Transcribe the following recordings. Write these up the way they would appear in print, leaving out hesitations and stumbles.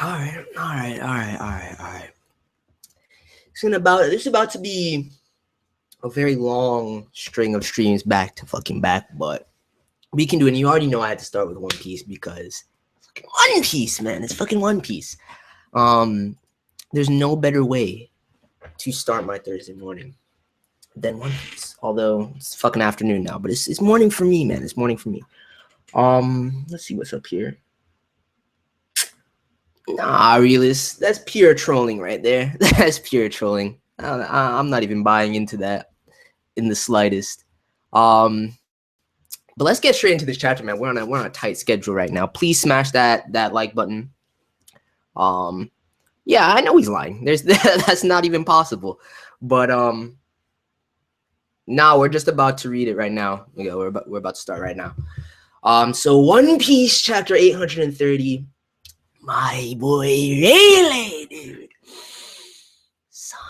All right. It's about to be a very long string of streams back to fucking back, but we can do it. And you already know I had to start with One Piece because fucking One Piece, man. It's fucking One Piece. There's no better way to start my Thursday morning than One Piece. Although it's fucking afternoon now, but it's morning for me, man. It's morning for me. Let's see what's up here. Nah, realist. That's pure trolling right there. That's pure trolling. I'm not even buying into that in the slightest. But let's get straight into this chapter, man. We're on a tight schedule right now. Please smash that like button. Yeah, I know he's lying. That's not even possible. But now we're just about to read it right now. Yeah, we're about to start right now. So One Piece chapter 830. My boy Rayleigh, dude. Son.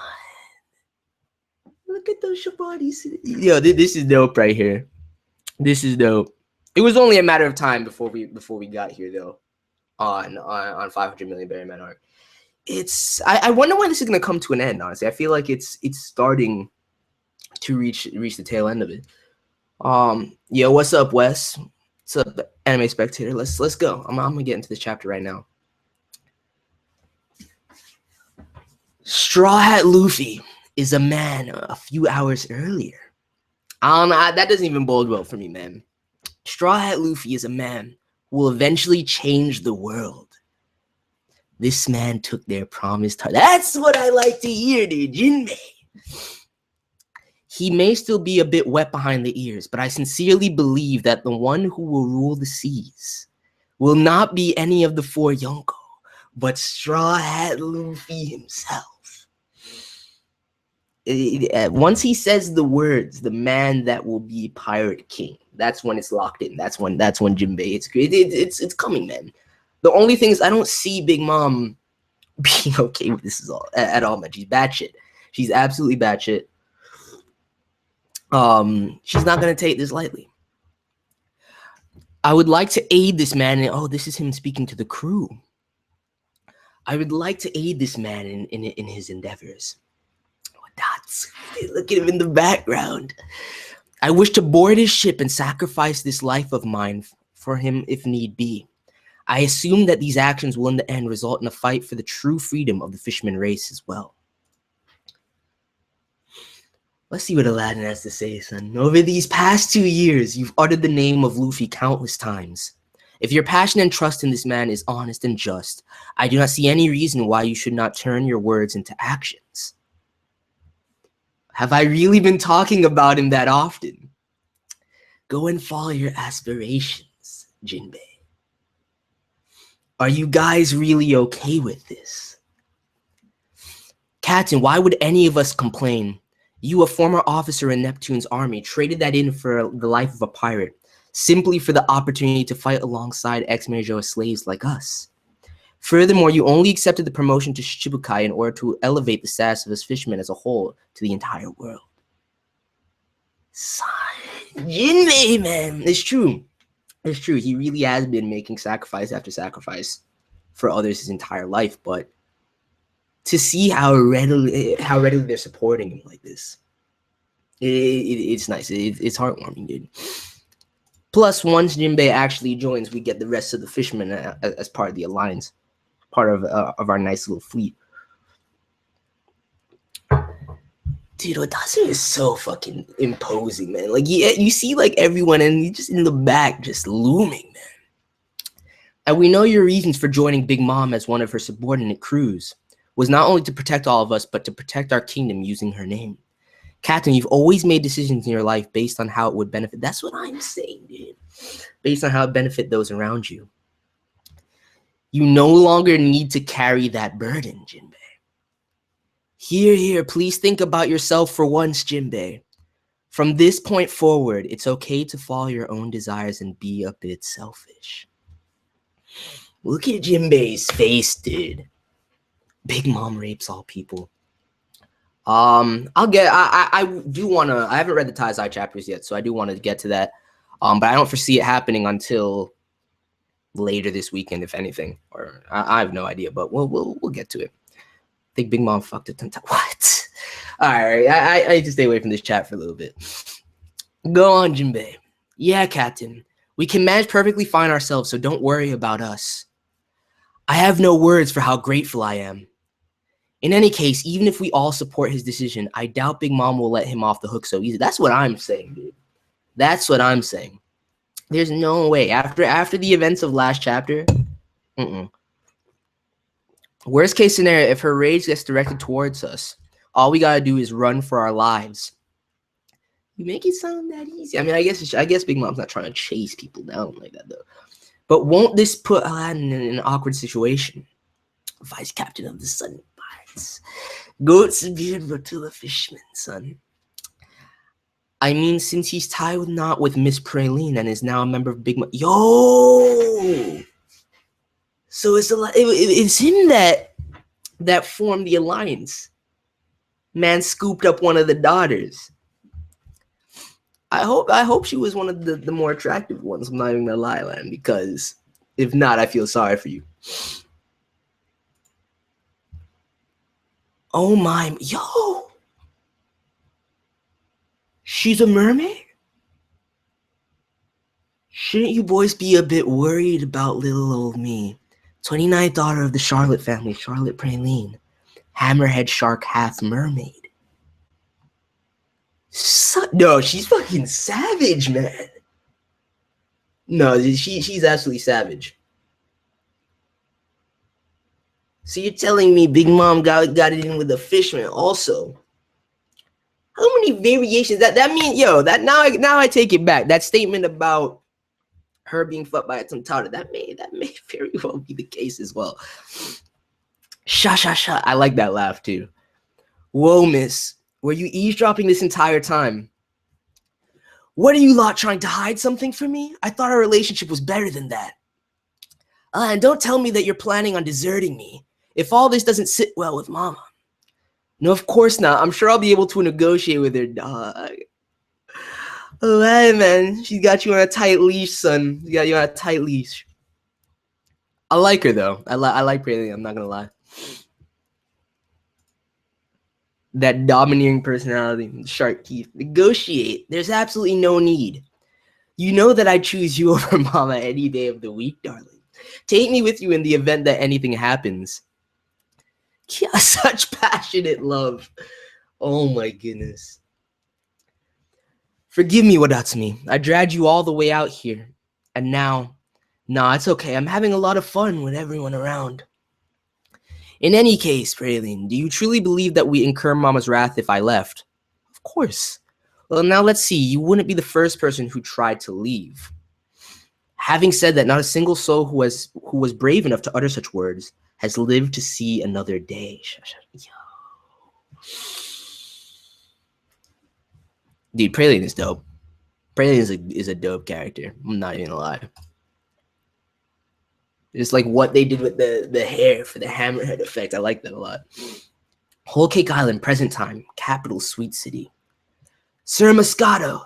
Look at those Shabatis. Yo, this is dope right here. This is dope. It was only a matter of time before we got here though. On 500 million Berryman arc. I wonder when this is gonna come to an end, honestly. I feel like it's starting to reach the tail end of it. Yo, what's up, Wes? What's up, anime spectator? Let's go. I'm gonna get into this chapter right now. Straw Hat Luffy is a man a few hours earlier. That doesn't even bode well for me, man. Straw Hat Luffy is a man who will eventually change the world. This man took their promised heart. That's what I like to hear, dude. Jinbei. He may still be a bit wet behind the ears, but I sincerely believe that the one who will rule the seas will not be any of the four Yonko, but Straw Hat Luffy himself. Once he says the words, the man that will be Pirate King, that's when it's locked in. That's when Jinbei. It's coming, man. The only thing is I don't see Big Mom being okay with this at all, man. She's batshit. She's absolutely batshit. She's not gonna take this lightly. I would like to aid this man. This is him speaking to the crew. I would like to aid this man in his endeavors. That's look at him in the background. I wish to board his ship and sacrifice this life of mine for him if need be. I assume that these actions will in the end result in a fight for the true freedom of the fisherman race as well. Let's see what Aladdin has to say, son. Over these past 2 years, you've uttered the name of Luffy countless times. If your passion and trust in this man is honest and just, I do not see any reason why you should not turn your words into actions. Have I really been talking about him that often? Go and follow your aspirations, Jinbei. Are you guys really okay with this? Captain, why would any of us complain? You, a former officer in Neptune's army, traded that in for the life of a pirate, simply for the opportunity to fight alongside ex-Meijō slaves like us. Furthermore, you only accepted the promotion to Shichibukai in order to elevate the status of us fishermen as a whole to the entire world. Son, Jinbei, man. It's true. It's true. He really has been making sacrifice after sacrifice for others his entire life, but to see how readily they're supporting him like this, it's nice. It's heartwarming, dude. Plus, once Jinbei actually joins, we get the rest of the fishermen as part of the alliance, part of our nice little fleet. Dude, Odasu is so fucking imposing, man. Like, you see, like, everyone, and he's just in the back, just looming, man. And we know your reasons for joining Big Mom as one of her subordinate crews was not only to protect all of us, but to protect our kingdom using her name. Captain, you've always made decisions in your life based on how it would benefit. That's what I'm saying, dude. Based on how it benefit those around you. You no longer need to carry that burden, Jinbei. Here, please think about yourself for once, Jinbei. From this point forward, it's okay to follow your own desires and be a bit selfish. Look at Jinbei's face, dude. Big Mom rapes all people. I do want to, I haven't read the Taizai chapters yet, so I do want to get to that. But I don't foresee it happening until later this weekend, if anything, or I have no idea, but we'll get to it. I think Big Mom fucked it. What? All right, I need to stay away from this chat for a little bit. Go on, Jinbei. Yeah, Captain. We can manage perfectly fine ourselves, so don't worry about us. I have no words for how grateful I am. In any case, even if we all support his decision, I doubt Big Mom will let him off the hook so easy. That's what I'm saying, dude. That's what I'm saying. There's no way. After the events of last chapter, worst case scenario, if her rage gets directed towards us, all we gotta do is run for our lives. You make it sound that easy. I mean, I guess Big Mom's not trying to chase people down like that, though. But won't this put Aladdin in an awkward situation? Vice Captain of the Sun Pirates. Goats and beard Rotula Fishman, son. I mean, since he's tied with knot with Miss Praline and is now a member of Big Mom. Yo! So it's him that formed the alliance. Man scooped up one of the daughters. I hope she was one of the more attractive ones. I'm not even gonna lie, Lan, because if not, I feel sorry for you. Oh my, yo! She's a mermaid? Shouldn't you boys be a bit worried about little old me? 29th daughter of the Charlotte family, Charlotte Praline. Hammerhead shark half mermaid. No, she's fucking savage, man. No, she's absolutely savage. So you're telling me Big Mom got it in with the fishman also? How many variations? That means, yo, that now I take it back. That statement about her being fucked by a Tontara, that may very well be the case as well. Sha. I like that laugh too. Whoa, miss. Were you eavesdropping this entire time? What are you lot trying to hide something from me? I thought our relationship was better than that. And don't tell me that you're planning on deserting me. If all this doesn't sit well with Mama. No, of course not. I'm sure I'll be able to negotiate with her, dog. Oh, hey, man. She's got you on a tight leash, son. She got you on a tight leash. I like her, though. I like Praline. I'm not going to lie. That domineering personality, shark teeth. Negotiate. There's absolutely no need. You know that I choose you over Mama any day of the week, darling. Take me with you in the event that anything happens. Yeah, such passionate love. Oh my goodness. Forgive me, Wadatsumi. I dragged you all the way out here. And now, nah, it's okay. I'm having a lot of fun with everyone around. In any case, Praline, do you truly believe that we incur Mama's wrath if I left? Of course. Well, now let's see. You wouldn't be the first person who tried to leave. Having said that, not a single soul who was brave enough to utter such words has lived to see another day. Yo. Dude, Praline is dope. Praline is a dope character. I'm not even gonna lie. It's like what they did with the hair for the hammerhead effect. I like that a lot. Whole Cake Island, present time, capital, sweet city. Sir Moscato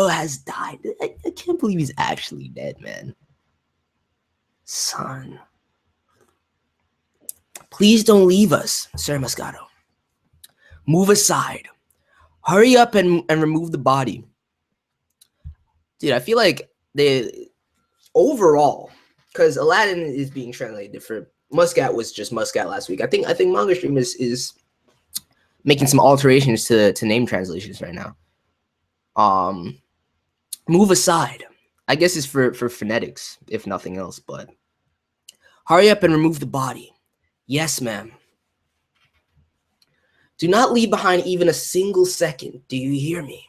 has died. I can't believe he's actually dead, man. Son. Please don't leave us, Sir Moscato. Move aside. Hurry up and remove the body. Dude, I feel like overall, because Aladdin is being translated for Muscat was just Muscat last week. I think Manga Stream is making some alterations to name translations right now. Move aside. I guess it's for phonetics, if nothing else, but hurry up and remove the body. Yes, ma'am. Do not leave behind even a single second. Do you hear me?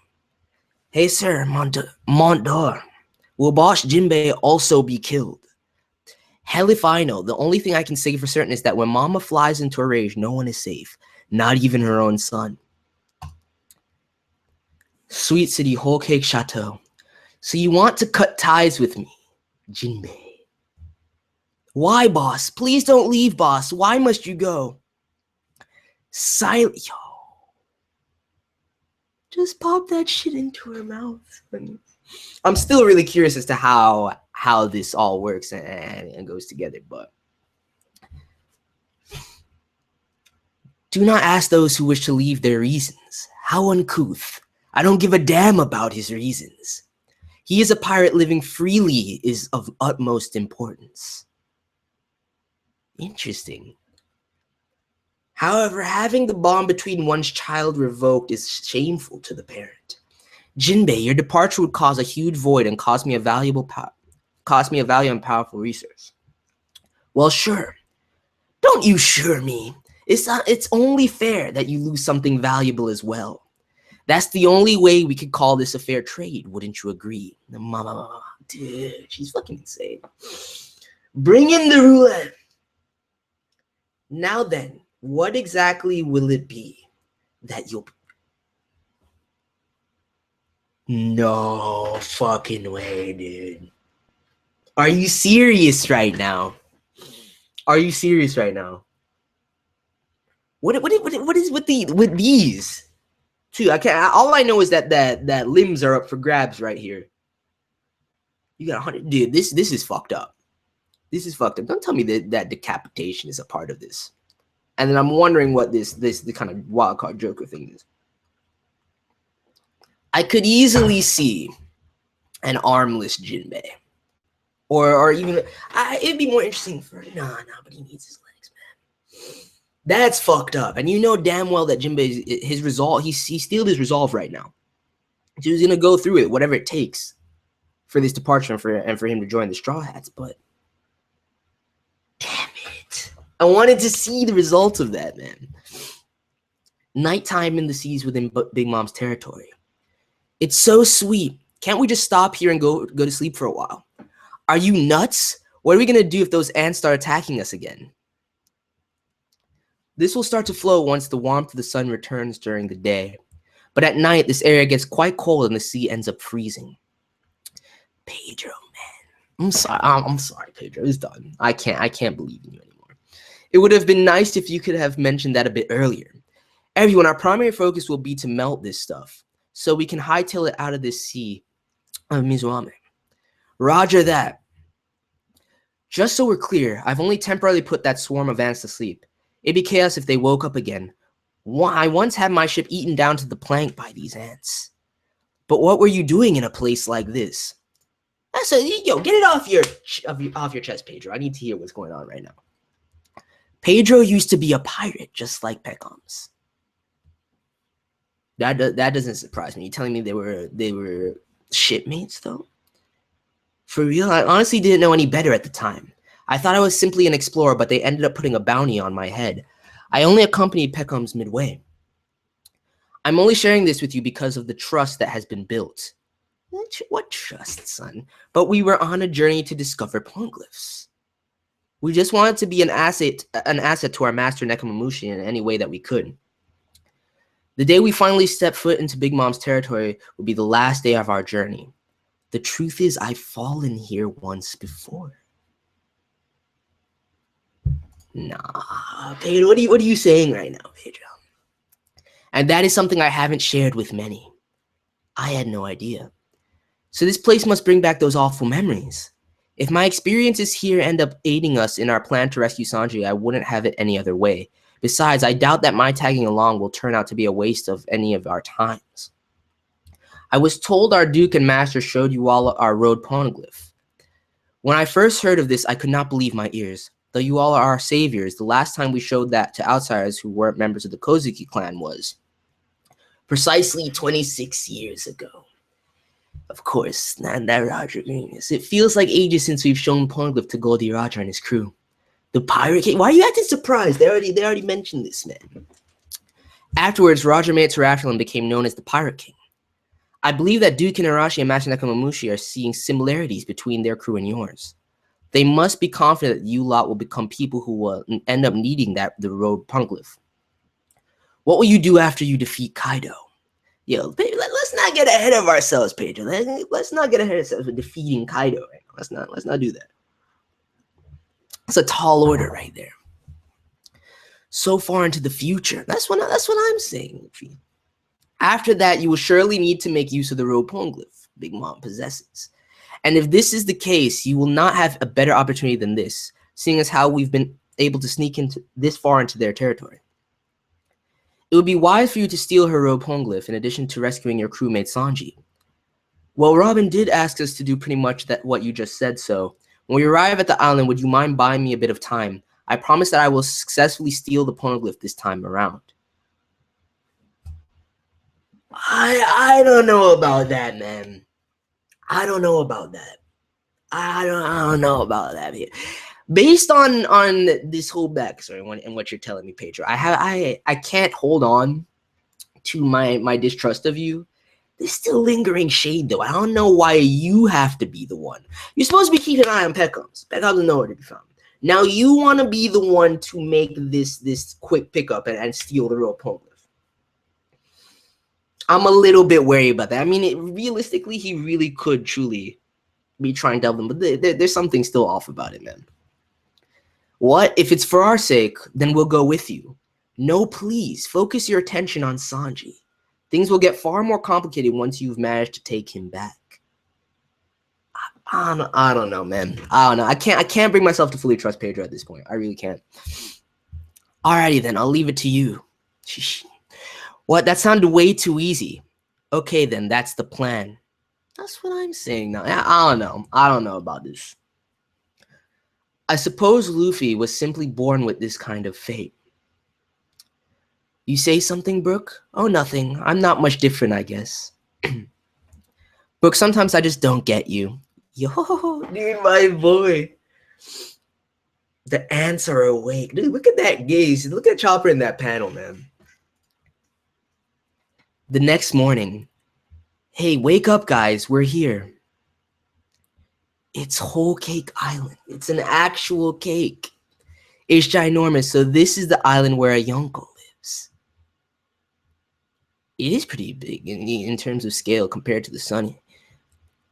Hey, sir, Mondor. Will Boss Jinbei also be killed? Hell if I know. The only thing I can say for certain is that when Mama flies into a rage, no one is safe. Not even her own son. Sweet City, Whole Cake Chateau. So you want to cut ties with me, Jinbei? Why, boss? Please don't leave, boss. Why must you go? Yo. Just pop that shit into her mouth. I'm still really curious as to how how this all works and goes together. But do not ask those who wish to leave their reasons. How uncouth. I don't give a damn about his reasons. He is a pirate. Living freely is of utmost importance. Interesting. However, having the bond between one's child revoked is shameful to the parent. Jinbei, your departure would cause a huge void and cost me a valuable and powerful resource. Well, sure. Don't you sure me. It's only fair that you lose something valuable as well. That's the only way we could call this a fair trade, wouldn't you agree? Dude, she's fucking insane. Bring in the roulette. Now then, what exactly will it be that you'll... No fucking way, dude. Are you serious right now? Are you serious right now? What is with these? Too, I can't. All I know is that limbs are up for grabs right here. You got 100, dude. This is fucked up. This is fucked up. Don't tell me that decapitation is a part of this. And then I'm wondering what the kind of wild card Joker thing is. I could easily see an armless Jinbei, or even it'd be more interesting for but he needs his legs, man. That's fucked up. And you know damn well that Jinbei, his resolve, he steeled his resolve right now. So he's gonna go through it, whatever it takes for this departure and for him to join the Straw Hats. But damn it, I wanted to see the results of that, man. Nighttime in the seas within Big Mom's territory. It's so sweet. Can't we just stop here and go to sleep for a while? Are you nuts? What are we gonna do if those ants start attacking us again? This will start to flow once the warmth of the sun returns during the day. But at night, this area gets quite cold and the sea ends up freezing. Pedro, man. I'm sorry, Pedro. It's done. I can't believe in you anymore. It would have been nice if you could have mentioned that a bit earlier. Everyone, our primary focus will be to melt this stuff, so we can hightail it out of this sea of Mizuame. Roger that. Just so we're clear, I've only temporarily put that swarm of ants to sleep. It'd be chaos if they woke up again. I once had my ship eaten down to the plank by these ants. But what were you doing in a place like this? Yo, get it off your chest, Pedro. I need to hear what's going on right now. Pedro used to be a pirate, just like Peckham's. That doesn't surprise me. You telling me they were shipmates though? For real, I honestly didn't know any better at the time. I thought I was simply an explorer, but they ended up putting a bounty on my head. I only accompanied Peckham's midway. I'm only sharing this with you because of the trust that has been built. What trust, son? But we were on a journey to discover poneglyphs. We just wanted to be an asset to our master Nekomamushi in any way that we could. The day we finally step foot into Big Mom's territory will be the last day of our journey. The truth is, I've fallen here once before. Nah, Pedro, what are you saying right now, Pedro? And that is something I haven't shared with many. I had no idea. So this place must bring back those awful memories. If my experiences here end up aiding us in our plan to rescue Sanji, I wouldn't have it any other way. Besides, I doubt that my tagging along will turn out to be a waste of any of our times. I was told our Duke and Master showed you all our road poneglyph. When I first heard of this, I could not believe my ears. Though you all are our saviors, the last time we showed that to outsiders who weren't members of the Kozuki clan was precisely 26 years ago. Of course, not that Roger Greenis. It feels like ages since we've shown poneglyph to Goldie Roger and his crew. The Pirate King. Why are you acting surprised? They already mentioned this, man. Afterwards, Roger made it to Raftel and became known as the Pirate King. I believe that Duke and Arashi and Master Nekomamushi are seeing similarities between their crew and yours. They must be confident that you lot will become people who will end up needing the road poneglyph. What will you do after you defeat Kaido? Yo, let's not get ahead of ourselves, Pedro. Let's not get ahead of ourselves with defeating Kaido. Right? Let's not do that. That's a tall order right there. So far into the future. That's what I'm saying. After that, you will surely need to make use of the road poneglyph Big Mom possesses. And if this is the case, you will not have a better opportunity than this, seeing as how we've been able to sneak into this far into their territory. It would be wise for you to steal her robe poneglyph in addition to rescuing your crewmate Sanji. Well, Robin did ask us to do pretty much what you just said, so when we arrive at the island, would you mind buying me a bit of time? I promise that I will successfully steal the poneglyph this time around. I don't know about that, man. I don't know about that. I don't know about that. Based on this whole backstory and what you're telling me, Pedro, I can't hold on to my distrust of you. There's still lingering shade, though. I don't know why you have to be the one. You're supposed to be keeping an eye on Peckham's. Peckham's is nowhere to be found. Now you want to be the one to make this quick pickup and steal the real poneglyph. I'm a little bit wary about that. I mean, realistically, he really could truly be trying to help them, but there's something still off about it, man. What? If it's for our sake, then we'll go with you. No, please, focus your attention on Sanji. Things will get far more complicated once you've managed to take him back. I don't know, man. I don't know. I can't bring myself to fully trust Pedro at this point. I really can't. Alrighty then, I'll leave it to you. What? That sounded way too easy. Okay then, that's the plan. That's what I'm saying now. I don't know. I don't know about this. I suppose Luffy was simply born with this kind of fate. You say something, Brook? Oh, nothing. I'm not much different, I guess. Brook, sometimes I just don't get you. Yo, dude, my boy. The ants are awake. Dude, look at that gaze. Look at Chopper in that panel, man. The next morning. Hey, wake up, guys. We're here. It's Whole Cake Island. It's an actual cake. It's ginormous. So this is the island where a Yonko lives. It is pretty big in terms of scale compared to the Sunny.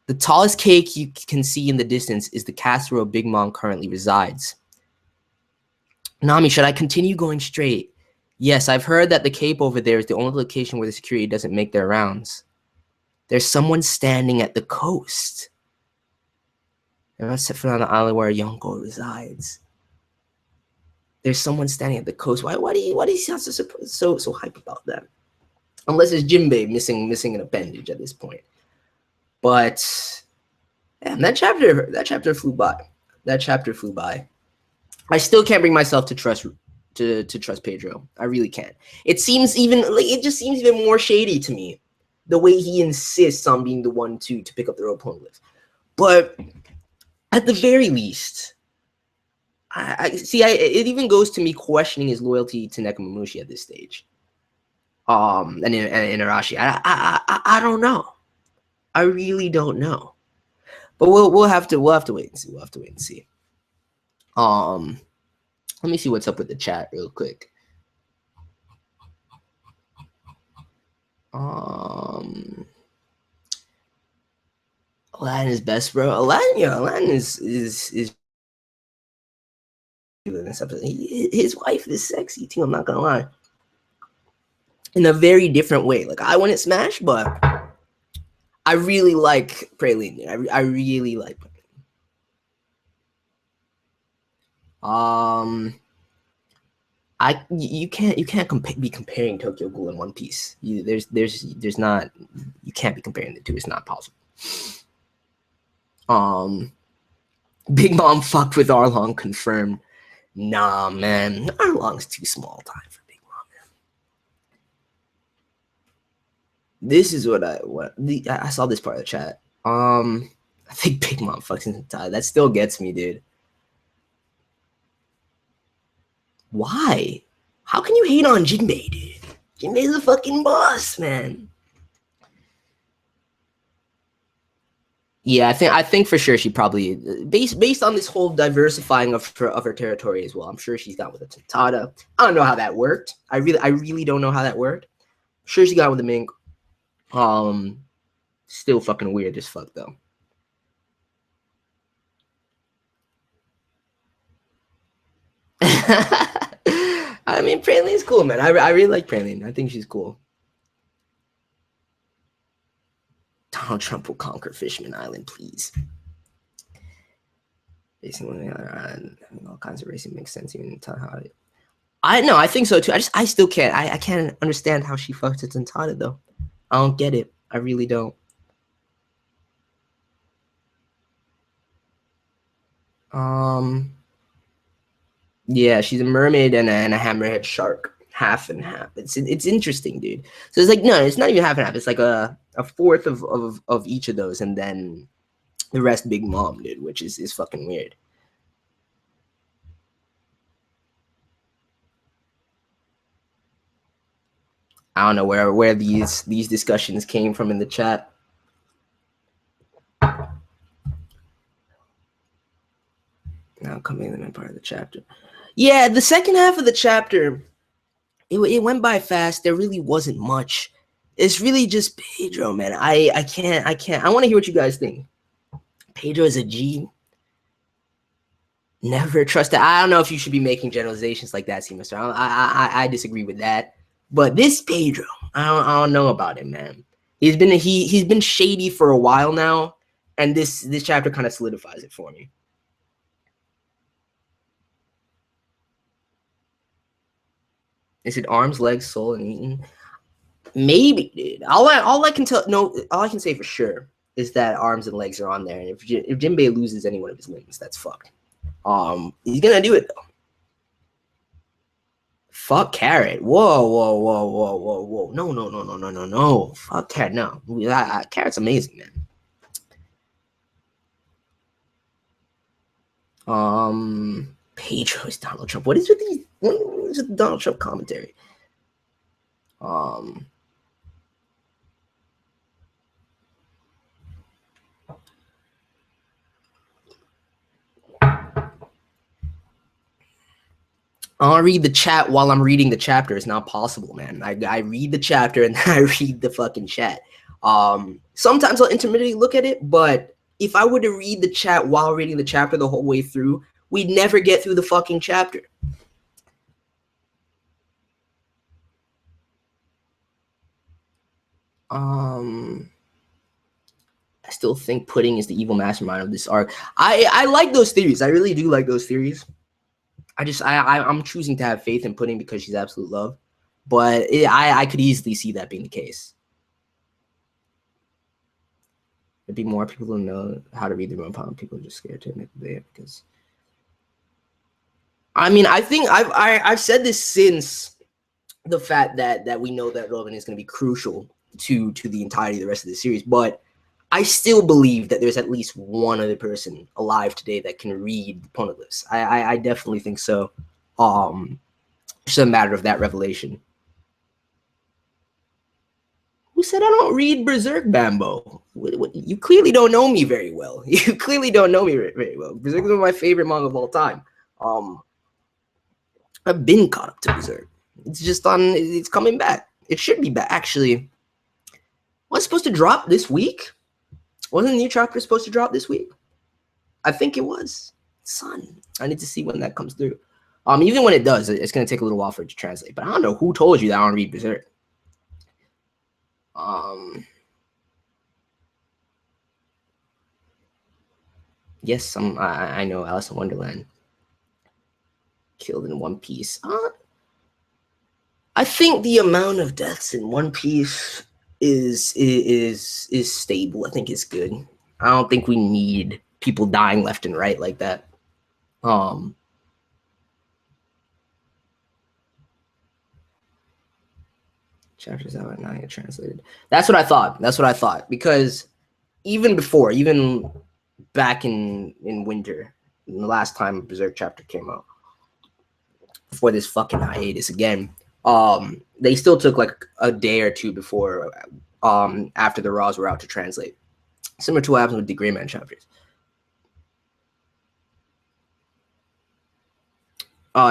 The tallest cake you can see in the distance is the castle where Big Mom currently resides. Nami, should I continue going straight? Yes, I've heard that the cape over there is the only location where the security doesn't make their rounds. There's someone standing at the coast. And that's set on the island where Yonko resides. There's someone standing at the coast. Why do you sound so hype about that? Unless it's Jinbei missing an appendage at this point. But man, that chapter flew by. That chapter flew by. I still can't bring myself to trust Pedro. I really can't. It just seems even more shady to me, the way he insists on being the one to pick up the rope poneglyph. But at the very least, it even goes to me questioning his loyalty to Nekomamushi at this stage. And Arashi. I don't know. I really don't know. But we'll have to wait and see. We'll have to wait and see. Let me see what's up with the chat real quick. Aladdin is best, bro. Aladdin is his wife is sexy too. I'm not gonna lie. In a very different way. Like, I wouldn't smash, but I really like Praline. I really like Praline. You can't be comparing Tokyo Ghoul and One Piece. You can't be comparing the two. It's not possible. Big Mom fucked with Arlong, confirmed. Nah, man, Arlong's too small time for Big Mom, man. This is what I saw this part of the chat. I think Big Mom fucks in the tie. That still gets me, dude. Why? How can you hate on Jinbei, dude? Jinbei's the fucking boss, man. Yeah, I think for sure she probably based on this whole diversifying of her territory as well. I'm sure she's got with a Tontada. I don't know how that worked. I really don't know how that worked. I'm sure she got with the Mink. Still fucking weird as fuck though. I mean, Praline's cool, man. I really like Praline. I think she's cool. Donald Trump will conquer Fishman Island, please. Basically, all kinds of racing makes sense even tell how it. I think so too. I still can't. I can't understand how she fucked it Tada though. I don't get it. I really don't. Yeah, she's a mermaid and a hammerhead shark, half and half. It's interesting, dude. So it's like no, it's not even half and half. It's like a fourth of each of those, and then the rest Big Mom, dude, which is fucking weird. I don't know where these discussions came from in the chat. Now coming in part of the chapter. Yeah, the second half of the chapter, it went by fast. There really wasn't much. It's really just Pedro, man. I can't. I want to hear what you guys think. Pedro is a G. Never trust it. I don't know if you should be making generalizations like that, Semester. I disagree with that. But this Pedro, I don't know about him, man. He's been shady for a while now, and this chapter kind of solidifies it for me. Is it arms, legs, soul, and eaten? Maybe, dude. All I can say for sure is that arms and legs are on there. And if Jinbei loses any one of his limbs, that's fucked. He's gonna do it though. Fuck Carrot. Whoa. No. Fuck Carrot. No. Carrot's amazing, man. Pedro is Donald Trump. What is with these? What is with the Donald Trump commentary? I'll read the chat while I'm reading the chapter. It's not possible, man. I read the chapter and then I read the fucking chat. Sometimes I'll intermittently look at it, but if I were to read the chat while reading the chapter the whole way through, we'd never get through the fucking chapter. I still think Pudding is the evil mastermind of this arc. I like those theories. I really do like those theories. I'm choosing to have faith in Pudding because she's absolute love, but I could easily see that being the case. There'd be more people who know how to read the room. People are just scared to admit that because. I mean, I think I've said this since the fact that we know that Logan is going to be crucial to the entirety of the rest of the series, but I still believe that there's at least one other person alive today that can read the Poneglyphs. I definitely think so. It's a matter of that revelation. Who said I don't read Berserk, Bambo? You clearly don't know me very well. You clearly don't know me very well. Berserk is one of my favorite manga of all time. I've been caught up to Berserk. It's just it's coming back. It should be back, actually. Was it supposed to drop this week? Wasn't the new chapter supposed to drop this week? I think it was. Son, I need to see when that comes through. Even when it does, it's going to take a little while for it to translate. But I don't know who told you that I don't read Berserk. Yes, I know Alice in Wonderland. Killed in One Piece. I think the amount of deaths in One Piece is stable. I think it's good. I don't think we need people dying left and right like that. Chapters out at 9 get translated. That's what I thought. Because even back in winter, the last time Berserk chapter came out, before this fucking hiatus again, they still took like a day or two before after the Raws were out to translate. Similar to what happens with the Gray Man chapters.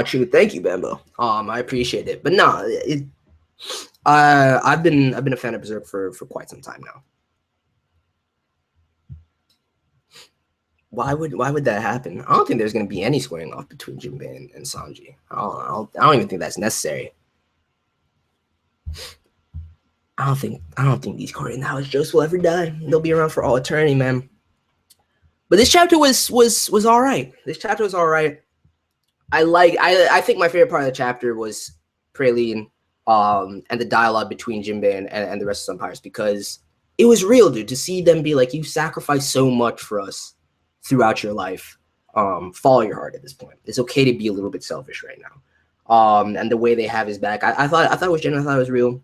True. Thank you, Bambo. I appreciate it. But no, I've been a fan of Berserk for quite some time now. Why would that happen? I don't think there's going to be any squaring off between Jinbei and Sanji. I don't even think that's necessary. I don't think these Korean House Joes will ever die. They'll be around for all eternity, man. But this chapter was all right. This chapter was all right. I think my favorite part of the chapter was Praline, and the dialogue between Jinbei and the rest of the Empires, because it was real, dude, to see them be like, you sacrificed so much for us throughout your life. Follow your heart at this point. It's okay to be a little bit selfish right now. And the way they have his back, I thought it was genuine. I thought it was real.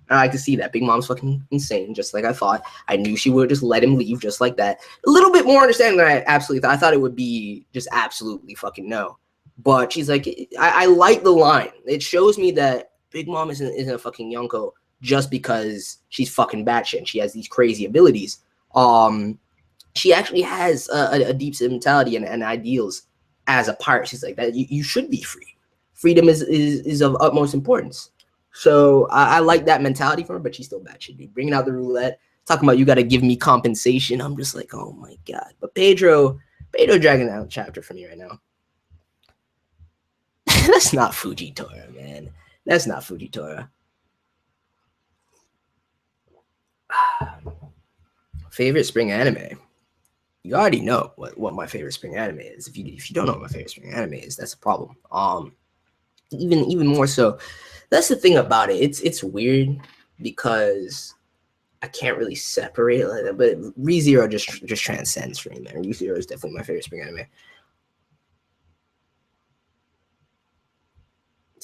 And I could see that Big Mom's fucking insane, just like I thought. I knew she would just let him leave just like that. A little bit more understanding than I absolutely thought. I thought it would be just absolutely fucking no. But she's like, I like the line. It shows me that Big Mom isn't a fucking Yonko just because she's fucking batshit and she has these crazy abilities. She actually has a deep mentality and ideals as a pirate. She's like, that you should be free. Freedom is of utmost importance. So I like that mentality from her, but she's still batshit, dude. Bringing out the roulette, talking about you got to give me compensation. I'm just like, oh my god. But Pedro dragging out chapter for me right now. That's not Fujitora, man. That's not Fujitora. Favorite spring anime. You already know what my favorite spring anime is. If you don't know what my favorite spring anime is, that's a problem. Even more so. That's the thing about it. It's weird because I can't really separate it like that. But ReZero just transcends for me, man. ReZero is definitely my favorite spring anime.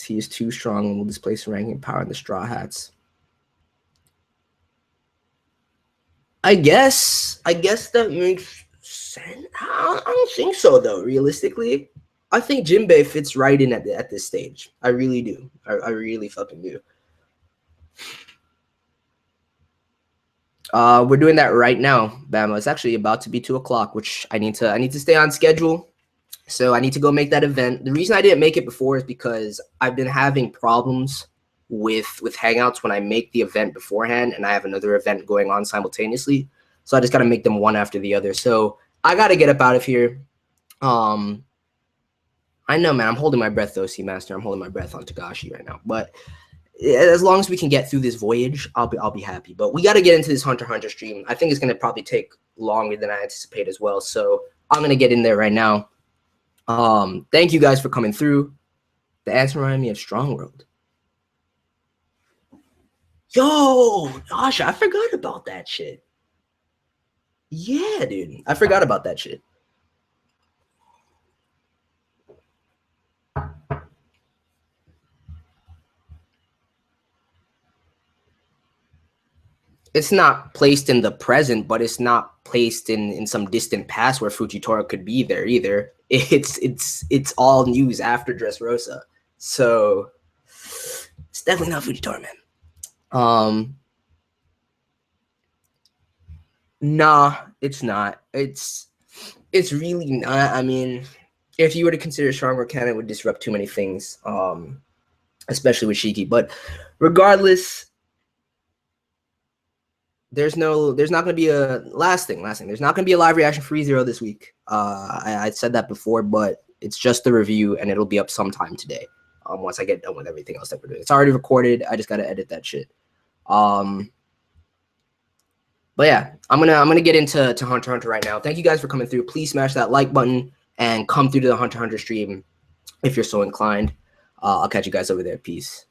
He is too strong and will displace ranking power in the Straw Hats. I guess that makes sense. I don't think so, though, realistically. I think Jinbei fits right in at this stage. I really do. I really fucking do. We're doing that right now, Bama. It's actually about to be 2 o'clock, which I need to stay on schedule. So I need to go make that event. The reason I didn't make it before is because I've been having problems with Hangouts when I make the event beforehand, and I have another event going on simultaneously. So I just got to make them one after the other. So I got to get up out of here. I know, man. I'm holding my breath, though, Seamaster. I'm holding my breath on Togashi right now. But as long as we can get through this voyage, I'll be happy. But we got to get into this Hunter x Hunter stream. I think it's going to probably take longer than I anticipate as well. So I'm going to get in there right now. Thank you guys for coming through. The answer reminded me of Strong World. Yo, Asha, I forgot about that shit. Yeah, dude. I forgot about that shit. It's not placed in the present, but it's not placed in some distant past where Fujitora could be there either. It's all news after Dressrosa. So it's definitely not Fujitora, man. Nah, it's not. It's really not. I mean, if you were to consider Stronger canon, it would disrupt too many things, especially with Shiki. But regardless, there's not going to be a last thing. There's not going to be a live reaction for ReZero this week. I said that before, but it's just the review, and it'll be up sometime today. Once I get done with everything else that we're doing, it's already recorded. I just got to edit that shit. But yeah, I'm gonna get into Hunter x Hunter right now. Thank you guys for coming through. Please smash that like button and come through to the Hunter x Hunter stream if you're so inclined. I'll catch you guys over there. Peace.